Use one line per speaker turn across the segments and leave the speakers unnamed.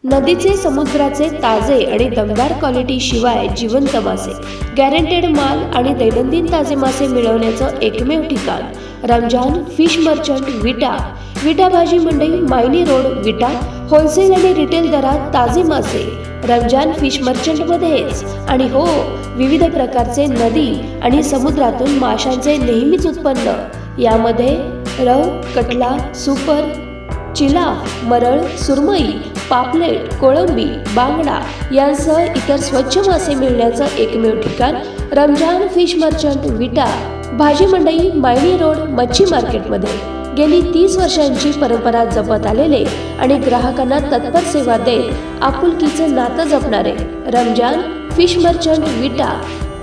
नदीचे समुद्राचे ताजे आणि दमदार क्वालिटी शिवाय जिवंत मासे, गॅरंटेड माल आणि दैनंदिन ताजे मासे मिळवण्याचं एकमेव ठिकाण रमजान फिश मर्चंट विटा. विटा भाजी मंडई, मायनी रोड, विटा. होलसेल आणि रिटेल दरात ताजे मासे रमजान फिश मर्चंटमध्येच. आणि हो, विविध प्रकारचे नदी आणि समुद्रातून माशांचे नेहमीच उत्पन्न. यामध्ये रव, कटला, सुपर, चिला, मरळ, सुरमई, पापलेट, कोळंबी, बांगडा यांसह इतर स्वच्छ मासे मिळण्याचं एकमेव ठिकाण रमजान फिश मर्चंट विटा. भाजी मंडई, मायनी रोड, मच्छी मार्केटमध्ये. गेली 30 वर्षांची परंपरा जपत आलेले आणि ग्राहकांना तत्पर सेवा देत आपुलकीचं नातं जपणारे रमजान फिश मर्चंट विटा,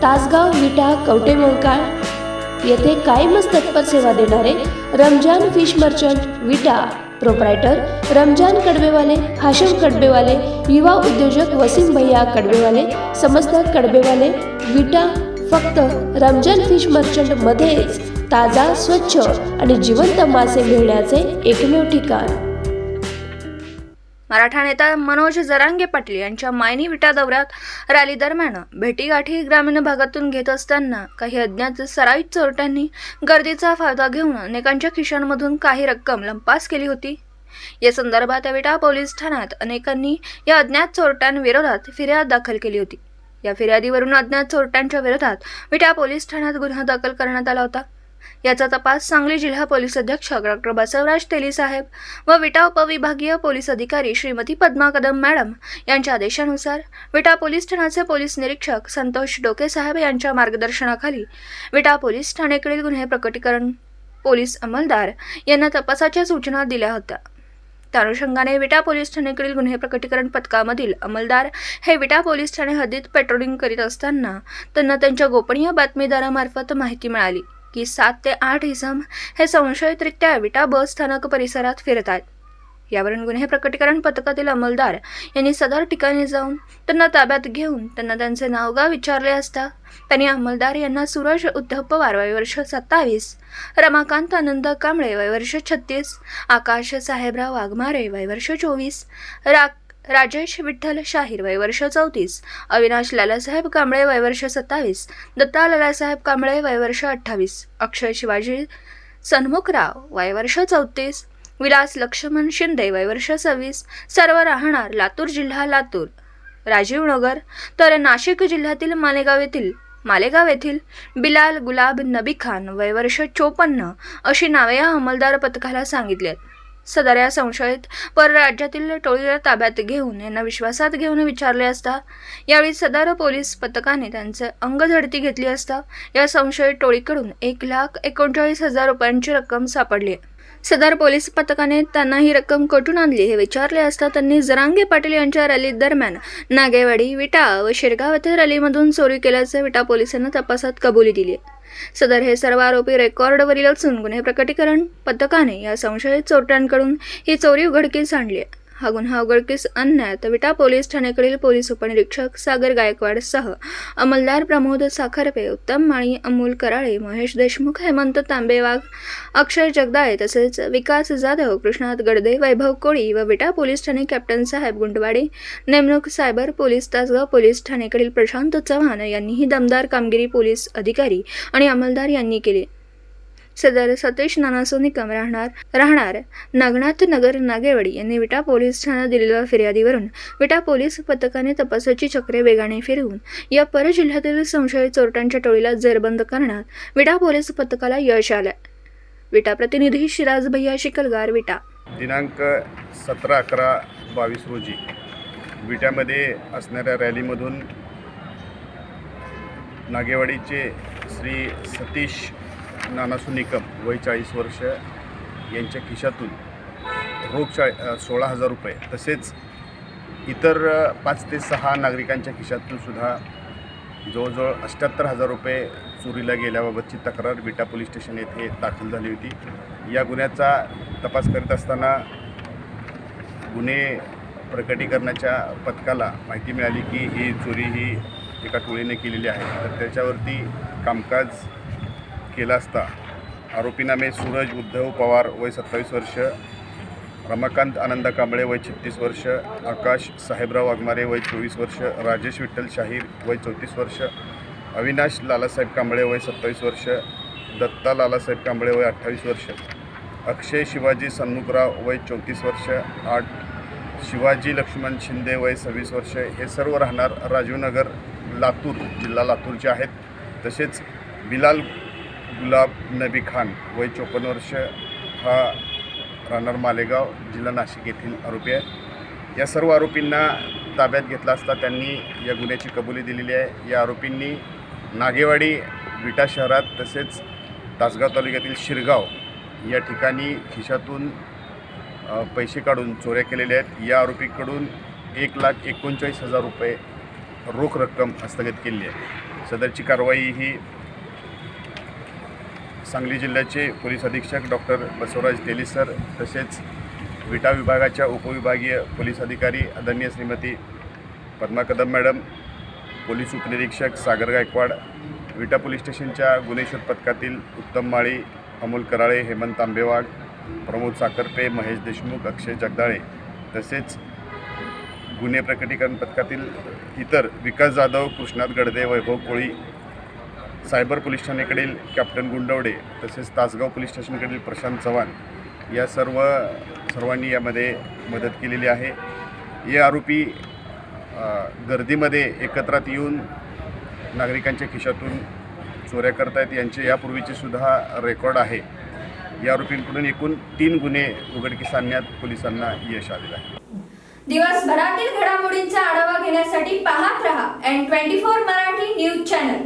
तासगाव, विटा, कवटेमंकाळ येथे कायमच तत्पर सेवा देणारे रमजान फिश मर्चंट विटा. प्रोप्रायटर रमजान कडबेवाले, हाशम कडबेवाले, युवा उद्योजक वसीम भैया कडबेवाले, समस्त कडबेवाले, विटा. फक्त रमजान फिश मर्चंट मध्येच ताजा, स्वच्छ आणि जिवंत मासे मिळण्याचे एकमेव ठिकाण.
मराठा नेता मनोज जरांगे पाटील यांच्या मायनी विटा दौऱ्यात रॅली दरम्यान भेटीगाठी ग्रामीण भागातून घेत असताना काही अज्ञात सराईत चोरट्यांनी गर्दीचा फायदा घेऊन अनेकांच्या खिशांमधून काही रक्कम लंपास केली होती. या संदर्भात विटा पोलीस ठाण्यात अनेकांनी या अज्ञात चोरट्यांविरोधात फिर्याद दाखल केली होती. या फिर्यादीवरून अज्ञात चोरट्यांच्या विरोधात विटा पोलीस ठाण्यात गुन्हा दाखल करण्यात आला होता. याचा तपास सांगली जिल्हा पोलीस अधीक्षक डॉ. बसवराज तेली साहेब व विटा उपविभागीय पोलीस अधिकारी श्रीमती पद्मा कदम मॅडम यांच्या आदेशानुसार विटा पोलीस ठाण्याचे पोलीस निरीक्षक संतोष डोके साहेब यांच्या मार्गदर्शनाखाली विटा पोलीस ठाणेकडील गुन्हे प्रकटीकरण पोलीस अंमलदार यांना तपासाच्या सूचना दिल्या होत्या. त्या अनुषंगाने विटा पोलीस ठाणेकडील गुन्हे प्रकटीकरण पथकामधील अंमलदार हे विटा पोलीस ठाणे हद्दीत पेट्रोलिंग करीत असताना त्यांना त्यांच्या गोपनीय बातमीदारामार्फत माहिती मिळाली की 7 ते 8 इसम हे संशयितरित्या विटा बस स्थानक परिसरात फिरत आहेत. यावरून गुन्हे प्रकटीकरण पथकातील अंमलदार यांनी सदर ठिकाणी जाऊन त्यांना ताब्यात घेऊन त्यांना त्यांचे नावगाव विचारले असता त्यांनी अंमलदार यांना सूरज उद्धव पवार वय वर्ष 27, रमाकांत आनंद कांबळे वय वर्ष 36, आकाश साहेबराव वाघमारे वय वर्ष 24, राजेश विठ्ठल शाहीर वय वर्ष 34, अविनाश लालासाहेब कांबळे वय वर्ष 27, दत्ता लालासाहेब कांबळे वय वर्ष 28, अक्षय शिवाजी सन्मुखराव वय वर्ष 34, विलास लक्ष्मण शिंदे वय वर्ष 26, सर्व राहणार लातूर जिल्हा लातूर, राजीव नगर. तर नाशिक जिल्ह्यातील मालेगाव येथील बिलाल गुलाब नबी खान वय वर्ष 54 अशी नावे या अंमलदार पथकाला सांगितली आहेत. सदर या संशयित परराज्यातील टोळीला ताब्यात घेऊन यांना विश्वासात घेऊन विचारले असता यावेळी सदर पोलीस पथकाने त्यांचे अंग झडती घेतली असता या संशयित टोळीकडून 1,39,000 रुपयांची रक्कम सापडली. सदर पोलीस पथकाने त्यांना ही रक्कम कुठून आणली हे विचारले असता त्यांनी जरांगे पाटील यांच्या रॅली दरम्यान नागेवाडी, विटा व शिरगाव येथे रॅलीमधून चोरी केल्याचे विटा पोलिसांना तपासात कबुली दिली. सदर हे सर्व आरोपी रेकॉर्डवरील असून गुन्हे प्रकटीकरण पथकाने या संशयित चोरट्यांकडून ही चोरी उघडकीस आणली आहे. हा गुन्हा उघडकीस आणण्यात विटा पोलीस ठाण्याकडील पोलीस उपनिरीक्षक सागर गायकवाड सह अंमलदार प्रमोद साखरपे, उत्तम माळी, अमोल कराळे, महेश देशमुख, हेमंत तांबेवाघ, अक्षय जगदाळे तसेच विकास जाधव, कृष्णात गडदे, वैभव कोळी व विटा पोलीस ठाणे कॅप्टन साहेब गुंटवाडे, नेमणूक सायबर पोलीस तासगाव पोलीस ठाणेकडील प्रशांत चव्हाण यांनी ही दमदार कामगिरी पोलीस अधिकारी आणि अंमलदार यांनी केली. सदर सतीश नानासो निकम राहणार नागनाथ नगर नागेवाडी यांनी विटा पोलीस ठाण्यात दिलेल्या फिर्यादीवरून विटा पोलीस पथकाने तपासाची चक्रे वेगाने फिरवून या परजिल्ह्यातील संशयित चोरट्यांच्या टोळीला जेरबंद करण्यात विटा पोलीस पथकाला यश आले. विटा प्रतिनिधी शिराज भैया शिकलगार, विटा.
दिनांक 17/11/22 रोजी विट्यामध्ये असणाऱ्या रॅलीमधून नागेवाडीचे श्री सतीश नानासू निकम वय 40 वर्ष यांच्या खिशातून रोख 16,000 रुपये तसेच इतर 5 ते 6 नागरिकांच्या खिशातून सुद्धा जवळजवळ 78,000 रुपये चोरीला गेल्याबाबतची तक्रार विटा पोलीस स्टेशन येथे दाखल झाली होती. या गुन्ह्याचा तपास करीत असताना गुन्हे प्रकटीकरणाच्या पथकाला माहिती मिळाली की ही चोरी ही एका टोळीने केलेली आहे. तर त्याच्यावरती कामकाज केला असता आरोपी नामे सूरज उद्धव पवार वय 27 वर्ष, रमाकांत आनंद कांबळे वय 36 वर्ष, आकाश साहेबराव वाघमारे वय 24 वर्ष, राजेश विठ्ठल शाहीर वय 34 वर्ष, अविनाश लालासाहेब कांबळे वय 27 वर्ष, दत्ता लालासाहेब कांबळे वय 28 वर्ष, अक्षय शिवाजी सन्मुखराव वय 34 वर्ष, शिवाजी लक्ष्मण शिंदे वय 26 वर्ष, हे सर्व राहणार राजीवनगर लातूर, जिल्हा लातूरचे आहेत. तसेच बिलाल गुलाब नबी खान वय 54 वर्ष, हा राहणार मालेगाव, जिल्हा नाशिक येथील आरोपी आहे. या सर्व आरोपींना ताब्यात घेतला असता त्यांनी या गुन्ह्याची कबुली दिलेली आहे. या आरोपींनी नागेवाडी, विटा शहरात तसेच तासगाव तालुक्यातील शिरगाव या ठिकाणी खिशातून पैसे काढून चोऱ्या केलेल्या आहेत. या आरोपीकडून 1,39,000 रुपये रोख रक्कम हस्तगत केली आहे. सदरची कारवाई ही सांगली जिल्ह्याचे पोलीस अधीक्षक डॉक्टर बसवराज तेली सर, तसेच विटा विभागाच्या उपविभागीय पोलीस अधिकारी आदरणीय श्रीमती पद्मा कदम मॅडम, पोलीस उपनिरीक्षक सागर गायकवाड, विटा पोलीस स्टेशनच्या गुन्हे शोध पथकातील उत्तम माळी, अमोल कराळे, हेमंत आंबेवाग, प्रमोद साखरपे, महेश देशमुख, अक्षय जगदाळे, तसेच गुन्हे प्रकटीकरण पथकातील इतर विकास जाधव, कृष्णात गडदे, वैभव कोळी, सायबर पोलीस ठाण्याकडील कॅप्टन गुंडवडे, तसेच तासगाव पोलीस स्टेशनकडील प्रशांत चव्हाण या सर्वांनी यामध्ये मदत केलेली आहे. हे आरोपी गर्दीमध्ये एकत्रात येऊन नागरिकांच्या खिशातून चोऱ्या करतायत. यांचे यापूर्वीचे सुद्धा रेकॉर्ड आहे. या आरोपींकडून एकूण 3 गुन्हे उघडकीस आणण्यात पोलिसांना यश आलेलं आहे.
दिवसभरातील घडामोडींचा आढावा घेण्यासाठी पाहत रहा N24 मराठी न्यूज चॅनल.